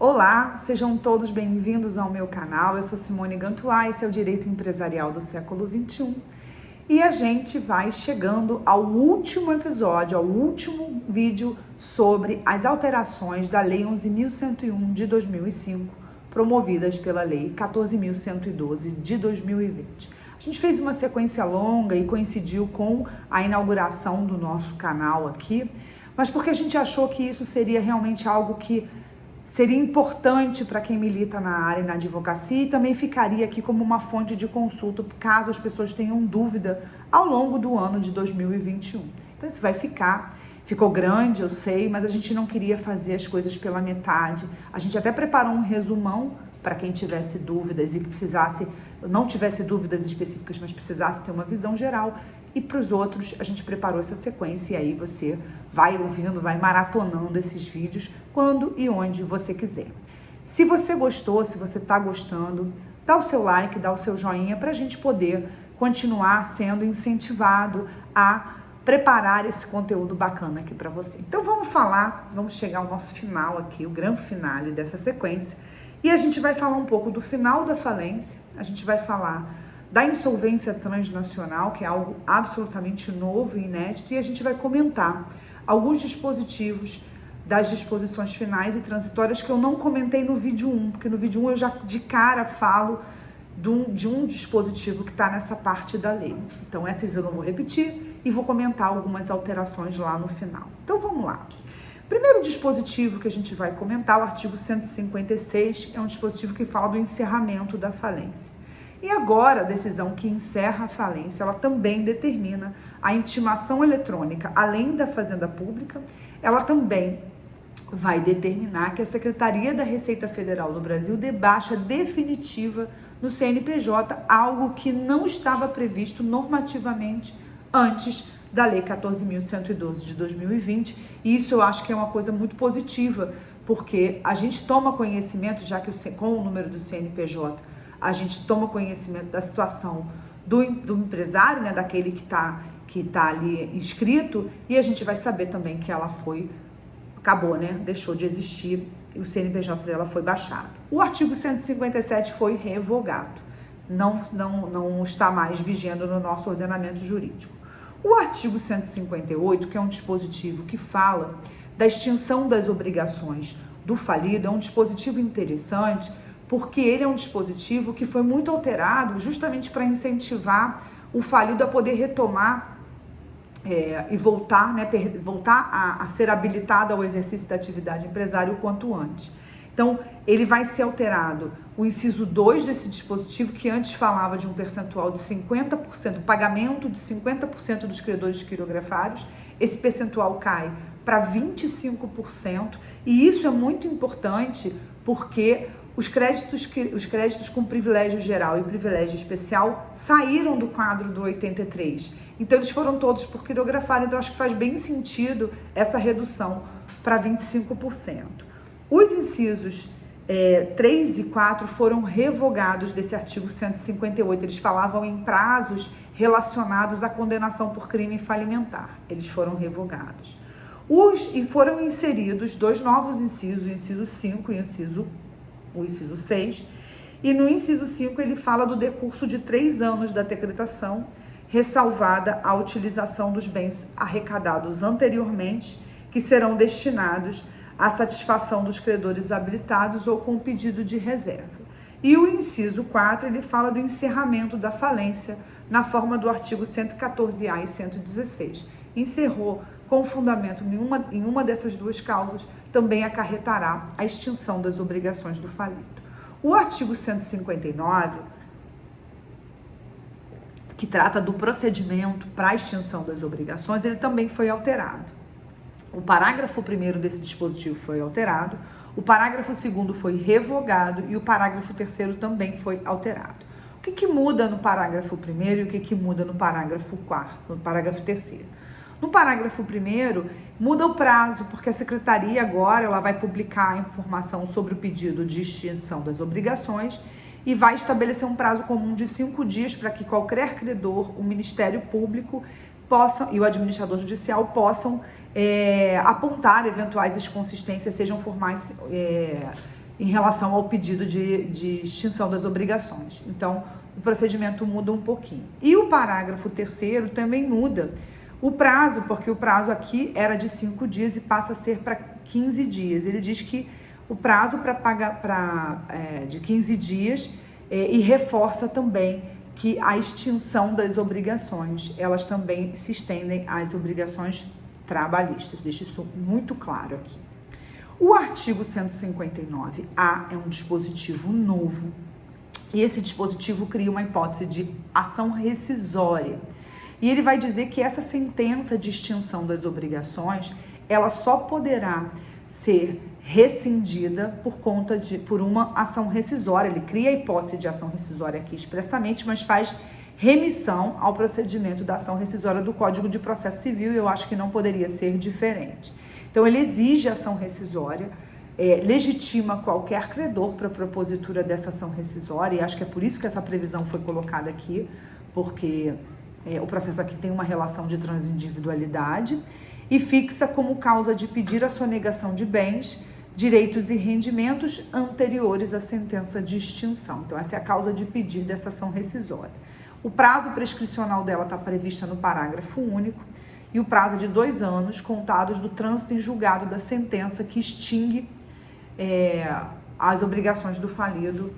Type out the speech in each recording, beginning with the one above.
Olá, sejam todos bem-vindos ao meu canal. Eu sou Simone Gantuá, esse é o Direito Empresarial do século XXI. E a gente vai chegando ao último episódio, ao último vídeo sobre as alterações da Lei 11.101 de 2005, promovidas pela Lei 14.112 de 2020. A gente fez uma sequência longa e coincidiu com a inauguração do nosso canal aqui, mas porque a gente achou que isso seria realmente algo que seria importante para quem milita na área, na advocacia, e também ficaria aqui como uma fonte de consulta, caso as pessoas tenham dúvida ao longo do ano de 2021. Então isso vai ficar, ficou grande, eu sei, mas a gente não queria fazer as coisas pela metade. A gente até preparou um resumão para quem tivesse dúvidas e que precisasse, não tivesse dúvidas específicas, mas precisasse ter uma visão geral. E para os outros, a gente preparou essa sequência e aí você vai ouvindo, vai maratonando esses vídeos quando e onde você quiser. Se você gostou, se você está gostando, dá o seu like, dá o seu joinha para a gente poder continuar sendo incentivado a preparar esse conteúdo bacana aqui para você. Então vamos chegar ao nosso final aqui, o grande finale dessa sequência. E a gente vai falar um pouco do final da falência, a gente vai falar da insolvência transnacional, que é algo absolutamente novo e inédito, e a gente vai comentar alguns dispositivos das disposições finais e transitórias que eu não comentei no vídeo 1, porque no vídeo 1 eu já de cara falo de um dispositivo que está nessa parte da lei. Então essas eu não vou repetir e vou comentar algumas alterações lá no final. Então vamos lá. Primeiro dispositivo que a gente vai comentar, o artigo 156, é um dispositivo que fala do encerramento da falência. E agora, a decisão que encerra a falência, ela também determina a intimação eletrônica, além da Fazenda Pública, ela também vai determinar que a Secretaria da Receita Federal do Brasil dê baixa definitiva no CNPJ, algo que não estava previsto normativamente antes da Lei 14.112 de 2020, e isso eu acho que é uma coisa muito positiva, porque a gente toma conhecimento, já que com o número do CNPJ, a gente toma conhecimento da situação do empresário, né, daquele que tá ali inscrito, e a gente vai saber também que ela acabou, né, deixou de existir, e o CNPJ dela foi baixado. O artigo 157 foi revogado, não está mais vigendo no nosso ordenamento jurídico. O artigo 158, que é um dispositivo que fala da extinção das obrigações do falido, é um dispositivo interessante, porque ele é um dispositivo que foi muito alterado justamente para incentivar o falido a poder retomar e voltar, né, voltar a ser habilitado ao exercício da atividade empresária o quanto antes. Então, ele vai ser alterado o inciso 2 desse dispositivo, que antes falava de um percentual de 50%, pagamento de 50% dos credores quirografários. Esse percentual cai para 25%, e isso é muito importante porque os créditos com privilégio geral e privilégio especial saíram do quadro do 83. Então, eles foram todos por quirografar, então acho que faz bem sentido essa redução para 25%. Os incisos 3 e 4 foram revogados desse artigo 158. Eles falavam em prazos relacionados à condenação por crime falimentar. Eles foram revogados. E foram inseridos dois novos incisos, o inciso 5 e o inciso 6, e no inciso 5 ele fala do decurso de 3 anos da decretação, ressalvada a utilização dos bens arrecadados anteriormente, que serão destinados à satisfação dos credores habilitados ou com pedido de reserva. E o inciso 4, ele fala do encerramento da falência na forma do artigo 114A e 116. Encerrou com fundamento em uma dessas duas causas, também acarretará a extinção das obrigações do falido. O artigo 159, que trata do procedimento para a extinção das obrigações, ele também foi alterado. O parágrafo 1º desse dispositivo foi alterado, o parágrafo 2º foi revogado e o parágrafo 3º também foi alterado. O que muda no parágrafo 1º e o que muda no parágrafo 4º, no parágrafo 3º? No parágrafo 1º, muda o prazo, porque a secretaria agora ela vai publicar a informação sobre o pedido de extinção das obrigações e vai estabelecer um prazo comum de 5 dias para que qualquer credor, o Ministério Público e o administrador judicial possam apontar eventuais inconsistências, sejam formais em relação ao pedido de extinção das obrigações. Então, o procedimento muda um pouquinho. E o parágrafo 3º também muda o prazo, porque o prazo aqui era de 5 dias e passa a ser para 15 dias. Ele diz que o prazo para pagar de 15 dias e reforça também que a extinção das obrigações, elas também se estendem às obrigações trabalhistas. Deixa isso muito claro aqui. O artigo 159A é um dispositivo novo e esse dispositivo cria uma hipótese de ação rescisória. E ele vai dizer que essa sentença de extinção das obrigações, ela só poderá ser rescindida por uma ação rescisória. Ele cria a hipótese de ação rescisória aqui expressamente, mas faz remissão ao procedimento da ação rescisória do Código de Processo Civil, e eu acho que não poderia ser diferente. Então, ele exige ação rescisória, legitima qualquer credor para a propositura dessa ação rescisória, e acho que é por isso que essa previsão foi colocada aqui, porque o processo aqui tem uma relação de transindividualidade, e fixa como causa de pedir a sonegação de bens, direitos e rendimentos anteriores à sentença de extinção. Então, essa é a causa de pedir dessa ação rescisória. O prazo prescricional dela está prevista no parágrafo único, e o prazo é de 2 anos, contados do trânsito em julgado da sentença que extingue as obrigações do falido,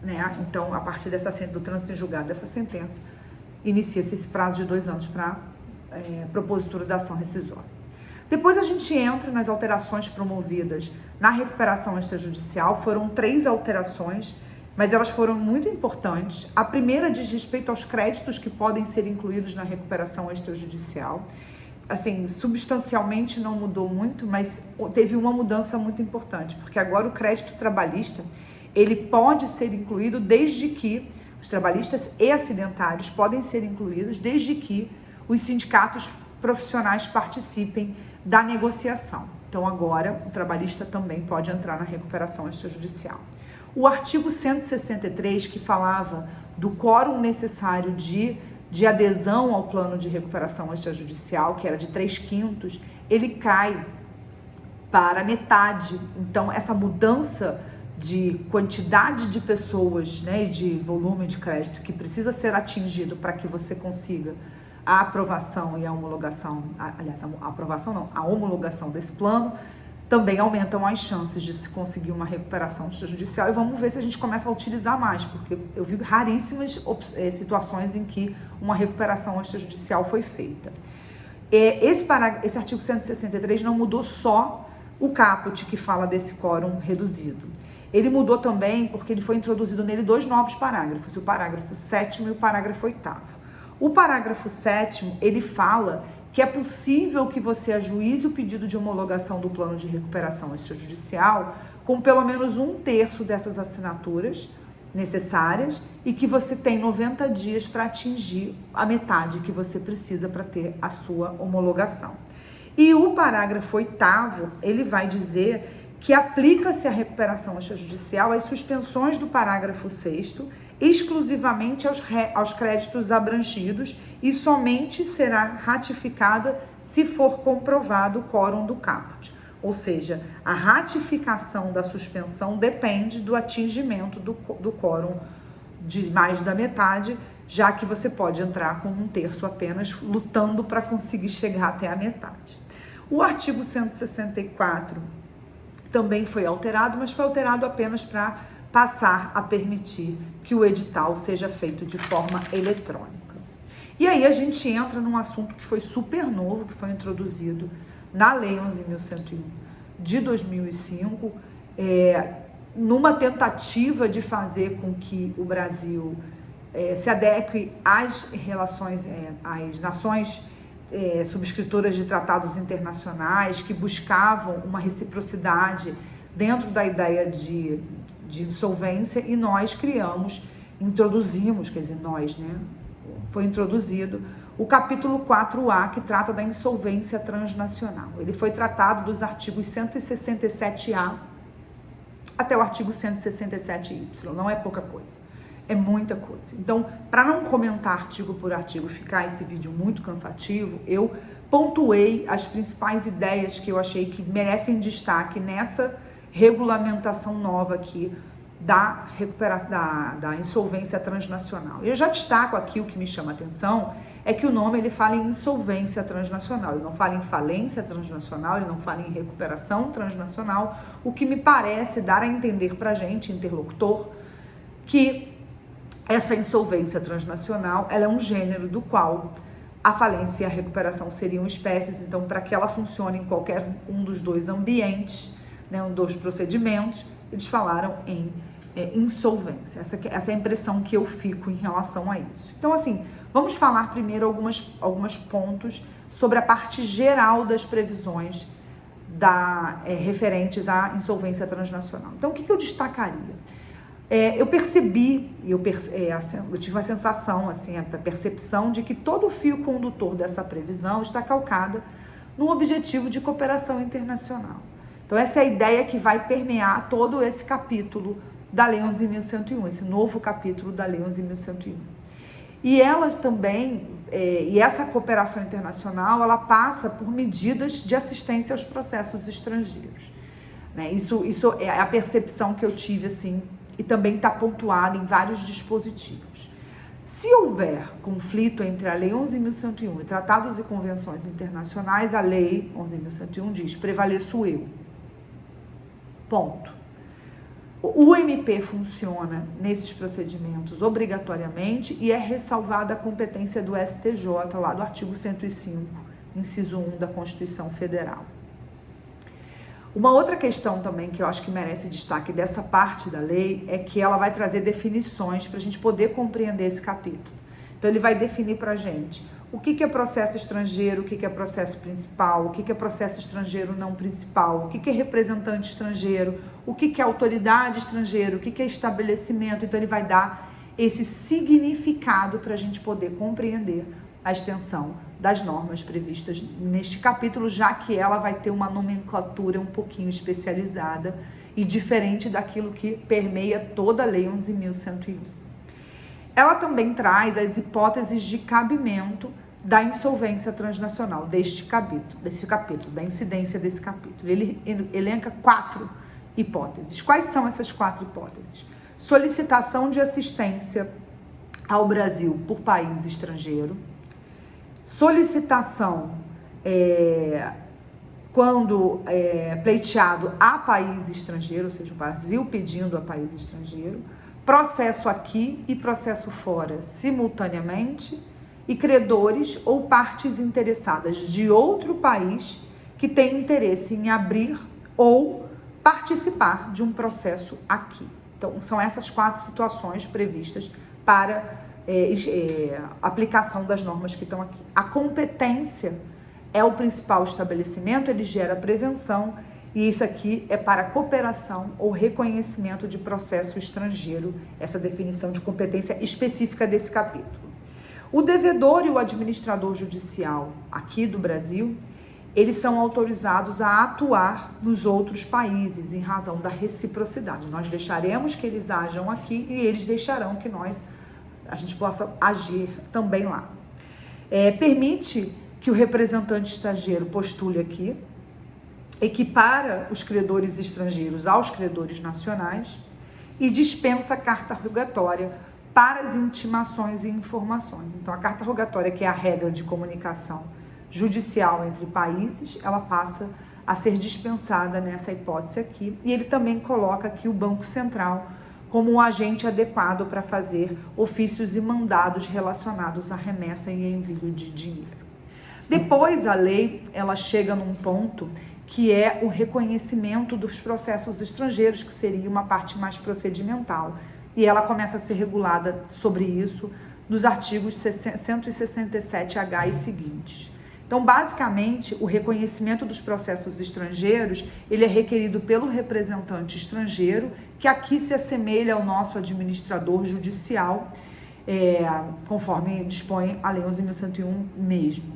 né? Então, a partir do trânsito em julgado dessa sentença, inicia-se esse prazo de 2 anos para propositura da ação rescisória. Depois a gente entra nas alterações promovidas na recuperação extrajudicial. Foram 3 alterações, mas elas foram muito importantes. A primeira diz respeito aos créditos que podem ser incluídos na recuperação extrajudicial. Assim, substancialmente não mudou muito, mas teve uma mudança muito importante, porque agora o crédito trabalhista, ele pode ser incluído desde que os trabalhistas e acidentários podem ser incluídos desde que os sindicatos profissionais participem da negociação. Então, agora, o trabalhista também pode entrar na recuperação extrajudicial. O artigo 163, que falava do quórum necessário de adesão ao plano de recuperação extrajudicial, que era de 3/5, ele cai para metade. Então, essa mudança de quantidade de pessoas, né, e de volume de crédito que precisa ser atingido para que você consiga a aprovação e a homologação, aliás, a aprovação não, a homologação desse plano, também aumentam as chances de se conseguir uma recuperação extrajudicial, e vamos ver se a gente começa a utilizar mais, porque eu vi raríssimas situações em que uma recuperação extrajudicial foi feita. Esse artigo 163 não mudou só o caput, que fala desse quórum reduzido. Ele mudou também porque ele foi introduzido nele 2 novos parágrafos, o parágrafo 7º e o parágrafo 8º. O parágrafo 7º, ele fala que é possível que você ajuize o pedido de homologação do plano de recuperação extrajudicial com pelo menos 1/3 dessas assinaturas necessárias e que você tem 90 dias para atingir a metade que você precisa para ter a sua homologação. E o parágrafo 8º, ele vai dizer que aplica-se a recuperação extrajudicial às suspensões do parágrafo 6º exclusivamente aos créditos abrangidos e somente será ratificada se for comprovado o quórum do caput. Ou seja, a ratificação da suspensão depende do atingimento do quórum de mais da metade, já que você pode entrar com 1/3 apenas, lutando para conseguir chegar até a metade. O artigo 164 também foi alterado, mas foi alterado apenas para passar a permitir que o edital seja feito de forma eletrônica. E aí a gente entra num assunto que foi super novo, que foi introduzido na Lei 11.101 de 2005, numa tentativa de fazer com que o Brasil se adeque às relações, às nações subscritoras de tratados internacionais que buscavam uma reciprocidade dentro da ideia de insolvência, e nós introduzimos, quer dizer, nós, né? Foi introduzido o capítulo 4A, que trata da insolvência transnacional. Ele foi tratado dos artigos 167A até o artigo 167Y. Não é pouca coisa, é muita coisa. Então, para não comentar artigo por artigo, ficar esse vídeo muito cansativo, eu pontuei as principais ideias que eu achei que merecem destaque regulamentação nova aqui da recuperação da insolvência transnacional. Eu já destaco aqui o que me chama a atenção é que o nome ele fala em insolvência transnacional, ele não fala em falência transnacional, ele não fala em recuperação transnacional, o que me parece dar a entender para a gente, interlocutor, que essa insolvência transnacional ela é um gênero do qual a falência e a recuperação seriam espécies, então para que ela funcione em qualquer um dos dois ambientes, né, um dos procedimentos, eles falaram em insolvência. Essa é a impressão que eu fico em relação a isso. Então, assim, vamos falar primeiro alguns pontos sobre a parte geral das previsões referentes à insolvência transnacional. Então, o que eu destacaria? Eu percebi, eu tive uma sensação, assim, a percepção de que todo o fio condutor dessa previsão está calcada no objetivo de cooperação internacional. Então, essa é a ideia que vai permear todo esse capítulo da Lei 11.101, esse novo capítulo da Lei 11.101. E elas também, e essa cooperação internacional, ela passa por medidas de assistência aos processos estrangeiros. Né? Isso é a percepção que eu tive, assim, e também está pontuada em vários dispositivos. Se houver conflito entre a Lei 11.101 e tratados e convenções internacionais, a Lei 11.101 diz: prevaleço eu. Ponto. O MP funciona nesses procedimentos obrigatoriamente e é ressalvada a competência do STJ, lá do artigo 105, inciso 1 da Constituição Federal. Uma outra questão também que eu acho que merece destaque dessa parte da lei é que ela vai trazer definições para a gente poder compreender esse capítulo. Então, ele vai definir para a gente o que é processo estrangeiro, o que é processo principal, o que é processo estrangeiro não principal, o que é representante estrangeiro, o que é autoridade estrangeira, o que é estabelecimento. Então, ele vai dar esse significado para a gente poder compreender a extensão das normas previstas neste capítulo, já que ela vai ter uma nomenclatura um pouquinho especializada e diferente daquilo que permeia toda a Lei 11.101. Ela também traz as hipóteses de cabimento da insolvência transnacional deste capítulo, da incidência desse capítulo. Ele elenca 4 hipóteses. Quais são essas 4 hipóteses? Solicitação de assistência ao Brasil por país estrangeiro, solicitação quando pleiteado a país estrangeiro, ou seja, o Brasil pedindo a país estrangeiro, processo aqui e processo fora simultaneamente, e credores ou partes interessadas de outro país que têm interesse em abrir ou participar de um processo aqui. Então, são essas 4 situações previstas para aplicação das normas que estão aqui. A competência é o principal estabelecimento, ele gera prevenção, e isso aqui é para cooperação ou reconhecimento de processo estrangeiro, essa definição de competência específica desse capítulo. O devedor e o administrador judicial aqui do Brasil, eles são autorizados a atuar nos outros países em razão da reciprocidade. Nós deixaremos que eles ajam aqui e eles deixarão que a gente possa agir também lá. Permite que o representante estrangeiro postule aqui, equipara os credores estrangeiros aos credores nacionais e dispensa carta rogatória para as intimações e informações. Então, a carta rogatória, que é a regra de comunicação judicial entre países, ela passa a ser dispensada nessa hipótese aqui. E ele também coloca aqui o Banco Central como um agente adequado para fazer ofícios e mandados relacionados à remessa e envio de dinheiro. Depois, a lei, ela chega num ponto que é o reconhecimento dos processos estrangeiros, que seria uma parte mais procedimental. E ela começa a ser regulada sobre isso nos artigos 167H e seguintes. Então, basicamente, o reconhecimento dos processos estrangeiros, ele é requerido pelo representante estrangeiro, que aqui se assemelha ao nosso administrador judicial, conforme dispõe a Lei 11.101 mesmo.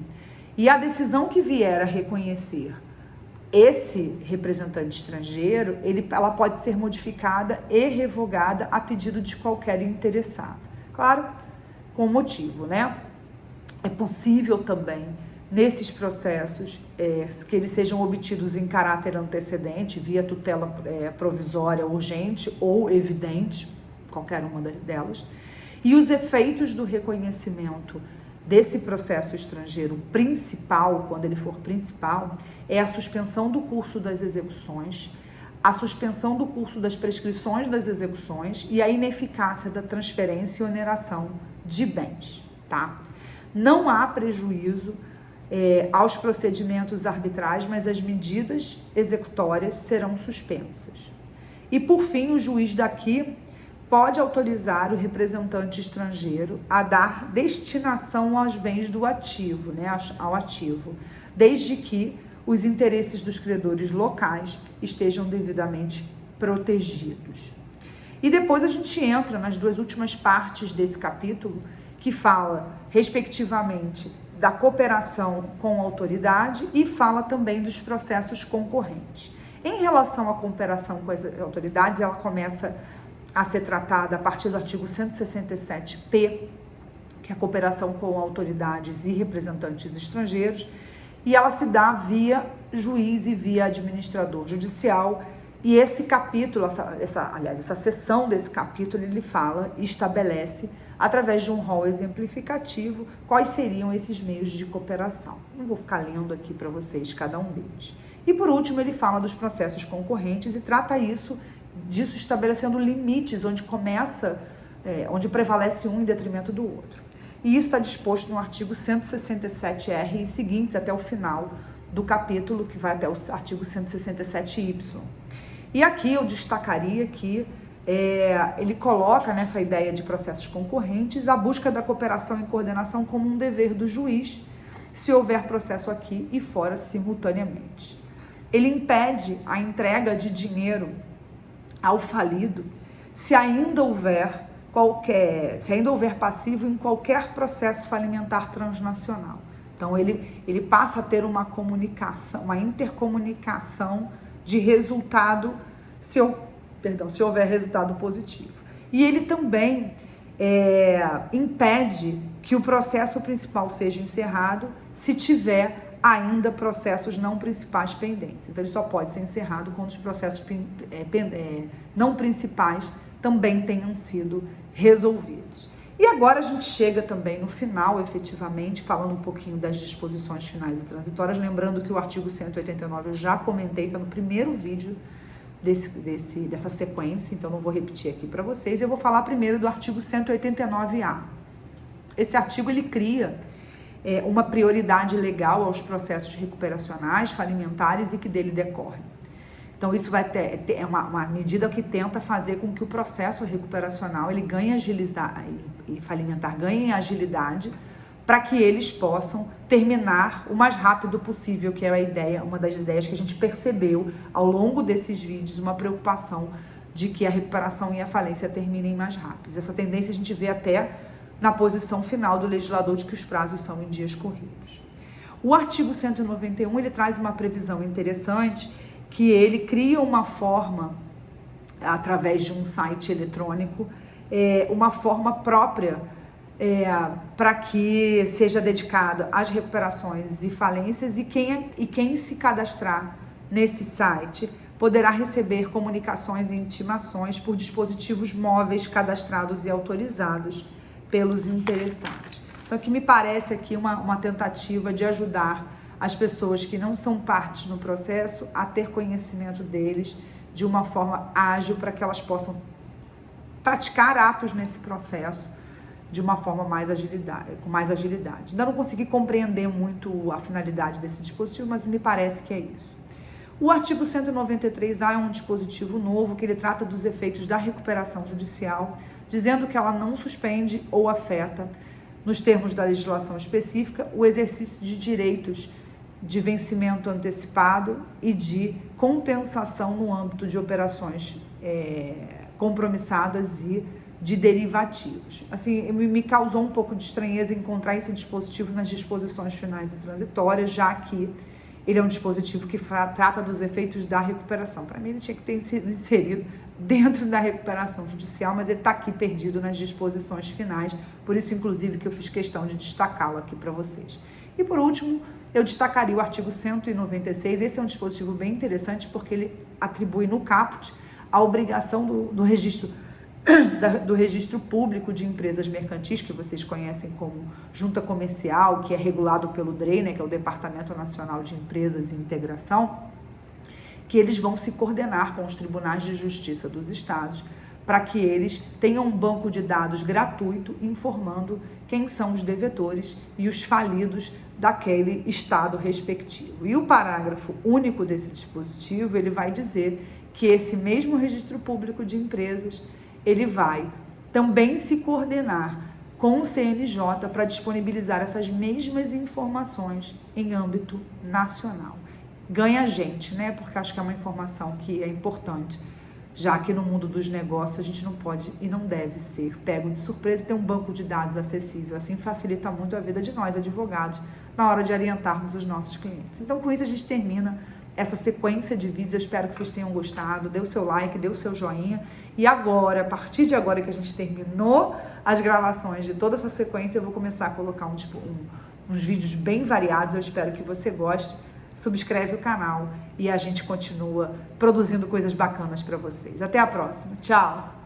E a decisão que vier a reconhecer esse representante estrangeiro, ela pode ser modificada e revogada a pedido de qualquer interessado. Claro, com motivo, né? É possível também nesses processos, que eles sejam obtidos em caráter antecedente, via tutela provisória urgente ou evidente, qualquer uma delas, e os efeitos do reconhecimento desse processo estrangeiro principal, quando ele for principal, é a suspensão do curso das execuções, a suspensão do curso das prescrições das execuções e a ineficácia da transferência e oneração de bens, tá? Não há prejuízo aos procedimentos arbitrais, mas as medidas executórias serão suspensas. E, por fim, o juiz daqui pode autorizar o representante estrangeiro a dar destinação aos bens do ativo, né, ao ativo, desde que os interesses dos credores locais estejam devidamente protegidos. E depois a gente entra nas duas últimas partes desse capítulo, que fala, respectivamente, da cooperação com a autoridade e fala também dos processos concorrentes. Em relação à cooperação com as autoridades, ela começa a ser tratada a partir do artigo 167p, que é a cooperação com autoridades e representantes estrangeiros, e ela se dá via juiz e via administrador judicial. E esse capítulo, essa seção desse capítulo, ele fala e estabelece, através de um rol exemplificativo, quais seriam esses meios de cooperação. Não vou ficar lendo aqui para vocês cada um deles. E por último, ele fala dos processos concorrentes e trata disso estabelecendo limites, onde prevalece um em detrimento do outro. E isso está disposto no artigo 167R e seguintes até o final do capítulo, que vai até o artigo 167Y. E aqui eu destacaria que ele coloca nessa ideia de processos concorrentes a busca da cooperação e coordenação como um dever do juiz, se houver processo aqui e fora simultaneamente. Ele impede a entrega de dinheiro ao falido se ainda houver passivo em qualquer processo falimentar transnacional. Então ele passa a ter uma comunicação, uma intercomunicação de resultado se houver resultado positivo. E ele também impede que o processo principal seja encerrado se tiver ainda processos não principais pendentes. Então, ele só pode ser encerrado quando os processos não principais também tenham sido resolvidos. E agora a gente chega também no final, efetivamente, falando um pouquinho das disposições finais e transitórias, lembrando que o artigo 189 eu já comentei, está no primeiro vídeo dessa sequência, então não vou repetir aqui para vocês. Eu vou falar primeiro do artigo 189A. Esse artigo, ele cria uma prioridade legal aos processos recuperacionais, falimentares e que dele decorrem. Então, isso vai ter uma medida que tenta fazer com que o processo recuperacional ele ganhe agilidade e falimentar ganhem agilidade para que eles possam terminar o mais rápido possível, que é uma das ideias que a gente percebeu ao longo desses vídeos, uma preocupação de que a recuperação e a falência terminem mais rápido. Essa tendência a gente vê até na posição final do legislador de que os prazos são em dias corridos. O artigo 191, ele traz uma previsão interessante, que ele cria uma forma, através de um site eletrônico, uma forma própria para que seja dedicada às recuperações e falências, e quem se cadastrar nesse site poderá receber comunicações e intimações por dispositivos móveis cadastrados e autorizados pelos interessados. Então, aqui me parece aqui uma tentativa de ajudar as pessoas que não são partes no processo a ter conhecimento deles de uma forma ágil para que elas possam praticar atos nesse processo de uma forma com mais agilidade. Ainda não consegui compreender muito a finalidade desse dispositivo, mas me parece que é isso. O artigo 193A é um dispositivo novo que ele trata dos efeitos da recuperação judicial, dizendo que ela não suspende ou afeta, nos termos da legislação específica, o exercício de direitos de vencimento antecipado e de compensação no âmbito de operações compromissadas e de derivativos. Assim, me causou um pouco de estranheza encontrar esse dispositivo nas disposições finais e transitórias, já que ele é um dispositivo que trata dos efeitos da recuperação. Para mim, ele tinha que ter sido inserido dentro da recuperação judicial, mas ele está aqui perdido nas disposições finais, por isso, inclusive, que eu fiz questão de destacá-lo aqui para vocês. E, por último, eu destacaria o artigo 196. Esse é um dispositivo bem interessante porque ele atribui no caput a obrigação do registro público de empresas mercantis, que vocês conhecem como junta comercial, que é regulado pelo DREI, né, que é o Departamento Nacional de Empresas e Integração, que eles vão se coordenar com os tribunais de justiça dos estados para que eles tenham um banco de dados gratuito informando quem são os devedores e os falidos daquele estado respectivo. E o parágrafo único desse dispositivo, ele vai dizer que esse mesmo registro público de empresas, ele vai também se coordenar com o CNJ para disponibilizar essas mesmas informações em âmbito nacional. Ganha a gente, né? Porque acho que é uma informação que é importante, já que no mundo dos negócios a gente não pode e não deve ser pego de surpresa e ter um banco de dados acessível. Assim facilita muito a vida de nós, advogados, na hora de orientarmos os nossos clientes. Então, com isso, a gente termina essa sequência de vídeos. Eu espero que vocês tenham gostado. Dê o seu like, dê o seu joinha. E agora, a partir de agora que a gente terminou as gravações de toda essa sequência, eu vou começar a colocar uns vídeos bem variados. Eu espero que você goste. Subscreve o canal e a gente continua produzindo coisas bacanas para vocês. Até a próxima. Tchau!